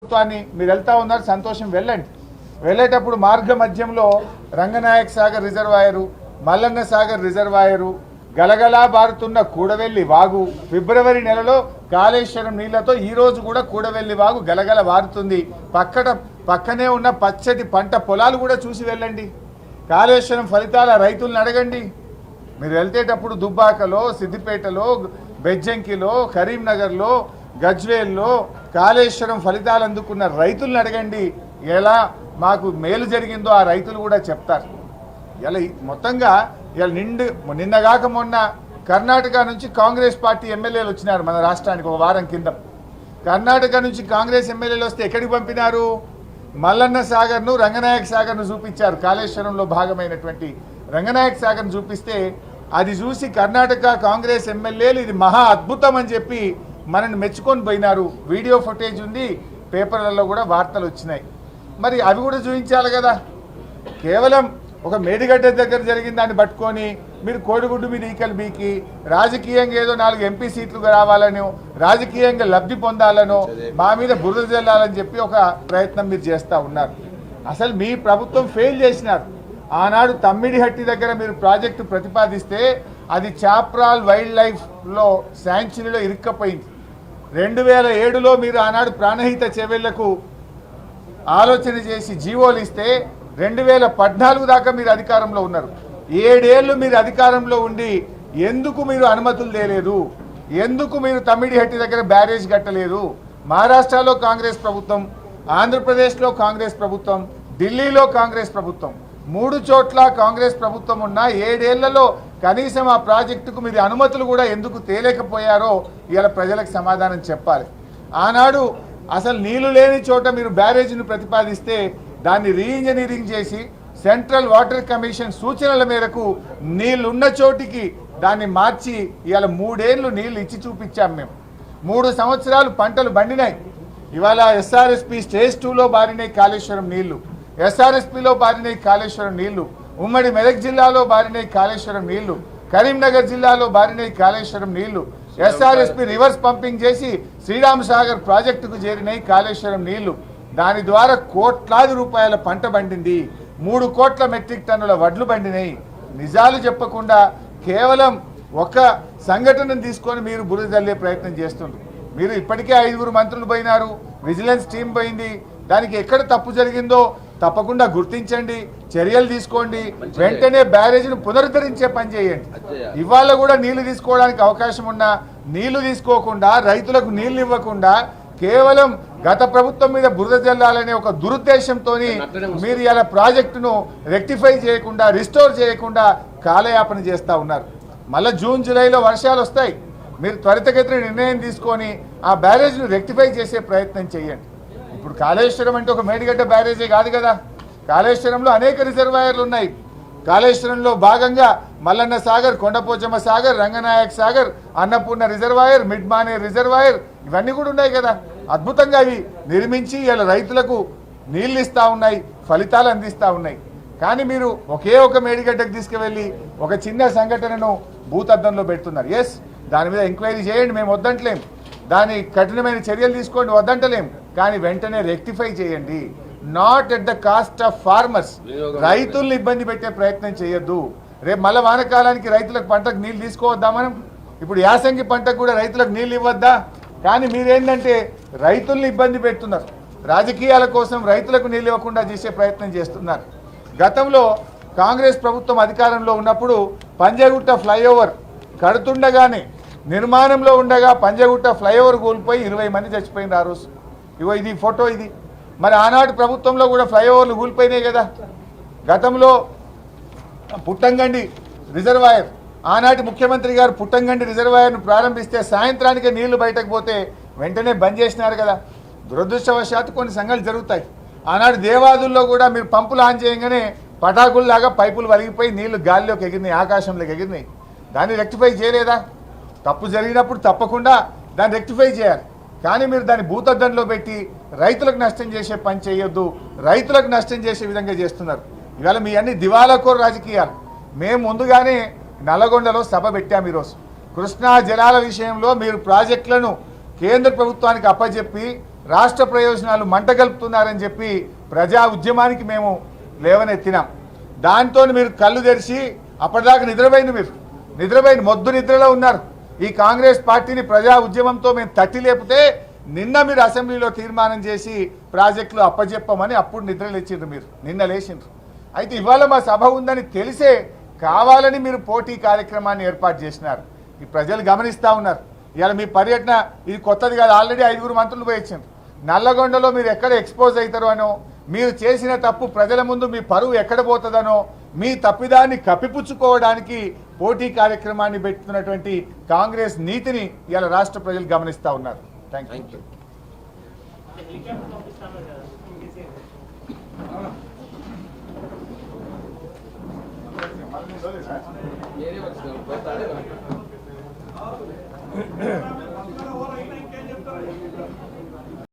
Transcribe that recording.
ప్రభుత్వాన్ని మీరు వెళ్తా ఉన్నారు, సంతోషం, వెళ్ళండి. వెళ్ళేటప్పుడు మార్గ మధ్యంలో రంగనాయక సాగర్ రిజర్వాయరు, మల్లన్న సాగర్ రిజర్వాయరు, గలగలా బారుతున్న కూడవెల్లి వాగు, ఫిబ్రవరి నెలలో కాళేశ్వరం నీళ్లతో ఈ రోజు కూడా కూడవెల్లి వాగు గలగల వారుతుంది. పక్కనే ఉన్న పచ్చటి పంట పొలాలు కూడా చూసి వెళ్ళండి. కాళేశ్వరం ఫలితాల రైతులను అడగండి. మీరు వెళ్తేటప్పుడు దుబ్బాకలో, సిద్దిపేటలో, బెజ్జంకిలో, కరీంనగర్లో, గజ్వేల్లో కాళేశ్వరం ఫలితాలు అందుకున్న రైతులను అడగండి. ఎలా మాకు మేలు జరిగిందో ఆ రైతులు కూడా చెప్తారు. ఇలా మొత్తంగా ఇలా నిన్నగాక మొన్న కర్ణాటక నుంచి కాంగ్రెస్ పార్టీ ఎమ్మెల్యేలు వచ్చినారు మన రాష్ట్రానికి ఒక వారం కింద. కర్ణాటక నుంచి కాంగ్రెస్ ఎమ్మెల్యేలు వస్తే ఎక్కడికి పంపినారు? మల్లన్న సాగర్ను, రంగనాయక సాగర్ను చూపించారు. కాళేశ్వరంలో భాగమైనటువంటి రంగనాయక సాగర్ను చూపిస్తే అది చూసి కర్ణాటక కాంగ్రెస్ ఎమ్మెల్యేలు ఇది మహా అద్భుతం అని చెప్పి మనల్ని మెచ్చుకొని పోయినారు. వీడియో ఫుటేజ్ ఉంది, పేపర్లలో కూడా వార్తలు వచ్చినాయి. మరి అవి కూడా చూపించాలి కదా. కేవలం ఒక మేడిగడ్డ దగ్గర జరిగిన దాన్ని పట్టుకొని మీరు కోడిగుడ్డు మీద ఈకలు బీకి రాజకీయంగా ఏదో 4 ఎంపీ సీట్లు రావాలనో, రాజకీయంగా లబ్ధి పొందాలనో, మా మీద బురద జల్లాలని చెప్పి ఒక ప్రయత్నం మీరు చేస్తూ ఉన్నారు. అసలు మీ ప్రభుత్వం ఫెయిల్ చేసినారు. ఆనాడు తమ్మిడిహట్టి దగ్గర మీరు ప్రాజెక్టు ప్రతిపాదిస్తే అది చాప్రాల్ వైల్డ్ లైఫ్లో శాంక్చురీలో ఇరుక్కపోయింది. 2007లో మీరు ఆనాడు ప్రాణహిత చెవెళ్లకు ఆలోచన చేసి జీవోలు ఇస్తే 2014 దాకా మీరు అధికారంలో ఉన్నారు. 7 ఏళ్ళు మీరు అధికారంలో ఉండి ఎందుకు మీరు అనుమతులు తేలేదు? ఎందుకు మీరు తమ్మిడిహట్టి దగ్గర బ్యారేజ్ కట్టలేదు? మహారాష్ట్రలో కాంగ్రెస్ ప్రభుత్వం, ఆంధ్రప్రదేశ్లో కాంగ్రెస్ ప్రభుత్వం, ఢిల్లీలో కాంగ్రెస్ ప్రభుత్వం, 3 చోట్ల కాంగ్రెస్ ప్రభుత్వం ఉన్న 7 ఏళ్లలో కనీసం ఆ ప్రాజెక్టుకు మీరు అనుమతులు కూడా ఎందుకు తేలేకపోయారో ఇలా ప్రజలకు సమాధానం చెప్పాలి. ఆనాడు అసలు నీళ్లు లేని చోట మీరు బ్యారేజ్ను ప్రతిపాదిస్తే దాన్ని రీఇంజనీరింగ్ చేసి సెంట్రల్ వాటర్ కమిషన్ సూచనల మేరకు నీళ్లున్న చోటికి దాన్ని మార్చి ఇవాళ 3 ఏళ్ళు నీళ్లు ఇచ్చి చూపించాం. మేము 3 సంవత్సరాలు పంటలు బండినాయి. ఇవాళ ఎస్ఆర్ఎస్పి స్టేజ్ 2లో బారినాయి కాళేశ్వరం నీళ్లు, ఎస్ఆర్ఎస్పిలో బారినాయి కాళేశ్వరం నీళ్లు, ఉమ్మడి మెదక్ జిల్లాలో బారినాయి కాళేశ్వరం నీళ్లు, కరీంనగర్ జిల్లాలో బారినాయి కాళేశ్వరం నీళ్లు, ఎస్ఆర్ఎస్పి రివర్స్ పంపింగ్ చేసి శ్రీరామ్ సాగర్ ప్రాజెక్టుకు చేరినాయి కాళేశ్వరం నీళ్లు. దాని ద్వారా కోట్లాది రూపాయల పంట బండింది, 3 కోట్ల మెట్రిక్ టన్నుల వడ్లు బండినాయి. నిజాలు చెప్పకుండా కేవలం ఒక సంఘటనను తీసుకొని మీరు బురద జల్లే ప్రయత్నం చేస్తున్నారు. మీరు ఇప్పటికే 5 మంత్రులు పోయినారు, విజిలెన్స్ టీం పోయింది. దానికి ఎక్కడ తప్పు జరిగిందో తప్పకుండా గుర్తించండి, చర్యలు తీసుకోండి, వెంటనే బ్యారేజ్ను పునరుద్ధరించే పని చేయండి. ఇవాళ కూడా నీళ్లు తీసుకోవడానికి అవకాశం ఉన్నా నీళ్లు తీసుకోకుండా, రైతులకు నీళ్లు ఇవ్వకుండా కేవలం గత ప్రభుత్వం మీద బురద జల్లాలనే ఒక దురుద్దేశంతో మీరు ఇలా ప్రాజెక్టును రెక్టిఫై చేయకుండా, రిస్టోర్ చేయకుండా కాలయాపన చేస్తూ ఉన్నారు. మళ్ళీ జూన్ జూలైలో వర్షాలు వస్తాయి. మీరు త్వరితగతిన నిర్ణయం తీసుకొని ఆ బ్యారేజ్ను రెక్టిఫై చేసే ప్రయత్నం చేయండి. ఇప్పుడు కాళేశ్వరం అంటే ఒక మేడిగడ్డ బ్యారేజే కాదు కదా. కాళేశ్వరంలో అనేక రిజర్వాయర్లు ఉన్నాయి. కాళేశ్వరంలో భాగంగా మల్లన్న సాగర్, కొండపోచమ్మ సాగర్, రంగనాయక సాగర్, అన్నపూర్ణ రిజర్వాయర్, మిడ్మానే రిజర్వాయర్ ఇవన్నీ కూడా ఉన్నాయి కదా. అద్భుతంగా అవి నిర్మించి ఇలా రైతులకు నీళ్ళు ఇస్తూ ఉన్నాయి, ఫలితాలు అందిస్తూ ఉన్నాయి. కానీ మీరు ఒకే ఒక మేడిగడ్డకు తీసుకువెళ్ళి ఒక చిన్న సంఘటనను భూతద్దంలో పెడుతున్నారు. ఎస్, దాని మీద ఎంక్వైరీ చేయండి, మేము వద్దంటలేం. దాని కఠినమైన చర్యలు తీసుకోండి, వద్దంటలేం. కానీ వెంటనే రెక్టిఫై చేయండి. Not at the cost of farmers. రైతుల్ని ఇబ్బంది పెట్టే ప్రయత్నం చేయొద్దు. రేపు మళ్ళీ వానకాలానికి రైతులకు పంటకు నీళ్ళు తీసుకోవద్దా మనం? ఇప్పుడు యాసంగి పంటకు కూడా రైతులకు నీళ్ళు ఇవ్వద్దా? కానీ మీరేంటంటే రైతుల్ని ఇబ్బంది పెడుతున్నారు. రాజకీయాల కోసం రైతులకు నీళ్ళు ఇవ్వకుండా చేసే ప్రయత్నం చేస్తున్నారు. గతంలో కాంగ్రెస్ ప్రభుత్వం అధికారంలో ఉన్నప్పుడు పంజగుట్ట ఫ్లైఓవర్ కడుతుండగానే, నిర్మాణంలో ఉండగా పంజగుట్ట ఫ్లైఓవర్ కూలిపోయి 20 మంది చచ్చిపోయింది ఆ రోజు. ఇగో ఇది ఫోటో ఇది. మరి ఆనాటి ప్రభుత్వంలో కూడా ఫ్లైఓవర్లు కూలిపోయినాయి కదా. గతంలో పుట్టంగండి రిజర్వాయర్, ఆనాటి ముఖ్యమంత్రి గారు పుట్టంగండి రిజర్వాయర్ను ప్రారంభిస్తే సాయంత్రానికి నీళ్లు బయటకు పోతే వెంటనే బంద్ చేసినారు కదా. దురదృష్టవశాత్తు కొన్ని సంఘటనలు జరుగుతాయి. ఆనాడు దేవాదుల్లో కూడా మీరు పంపులు ఆన్ చేయగానే పటాకుల్లాగా పైపులు వలిగిపోయి నీళ్లు గాలిలోకి ఎగిరినాయి, ఆకాశంలోకి ఎగిరినాయి. దాన్ని రెక్టిఫై చేయలేదా? తప్పు జరిగినప్పుడు తప్పకుండా దాన్ని రెక్టిఫై చేయాలి. కానీ మీరు దాన్ని భూతద్దంలో పెట్టి రైతులకు నష్టం చేసే పని చేయొద్దు. రైతులకు నష్టం చేసే విధంగా చేస్తున్నారు. ఇవాళ మీ అన్ని దివాలాకోరు రాజకీయాలు. మేము ముందుగానే నల్లగొండలో సభ పెట్టాము. ఈరోజు కృష్ణా జలాల విషయంలో మీరు ప్రాజెక్టులను కేంద్ర ప్రభుత్వానికి అప్పచెప్పి రాష్ట్ర ప్రయోజనాలు మంటగలుపుతున్నారని చెప్పి ప్రజా ఉద్యమానికి మేము లేవనెత్తినాం. దాంతో మీరు కళ్ళు తెరిచి అప్పటిదాకా నిద్రపోయిన మొద్దు నిద్రలో ఉన్నారు. ఈ కాంగ్రెస్ పార్టీని ప్రజా ఉద్యమంతో మేము తట్టి లేపితే నిన్న మీరు అసెంబ్లీలో తీర్మానం చేసి ప్రాజెక్టులు అప్పజెప్పమని అప్పుడు నిద్రలేచిండ్రు. మీరు నిన్న లేచిండ్రు. అయితే ఇవాళ మా సభ ఉందని తెలిసే కావాలని మీరు పోటీ కార్యక్రమాన్ని ఏర్పాటు చేసినారు. ఈ ప్రజలు గమనిస్తూ ఉన్నారు. ఇవాళ మీ పర్యటన ఇది కొత్తది కాదు. ఆల్రెడీ 5 మంత్రులు పోయించారు. నల్లగొండలో మీరు ఎక్కడ ఎక్స్పోజ్ అవుతారో అనో, మీరు చేసిన తప్పు ప్రజల ముందు మీ పరువు ఎక్కడ పోతుందనో, మీ తప్పిదాన్ని కప్పిపుచ్చుకోవడానికి పోటీ కార్యక్రమాన్ని పెట్టుతున్నటువంటి కాంగ్రెస్ నీతిని ఇవాళ రాష్ట్ర ప్రజలు గమనిస్తూ ఉన్నారు. Thank you. ఏది వచ్చింది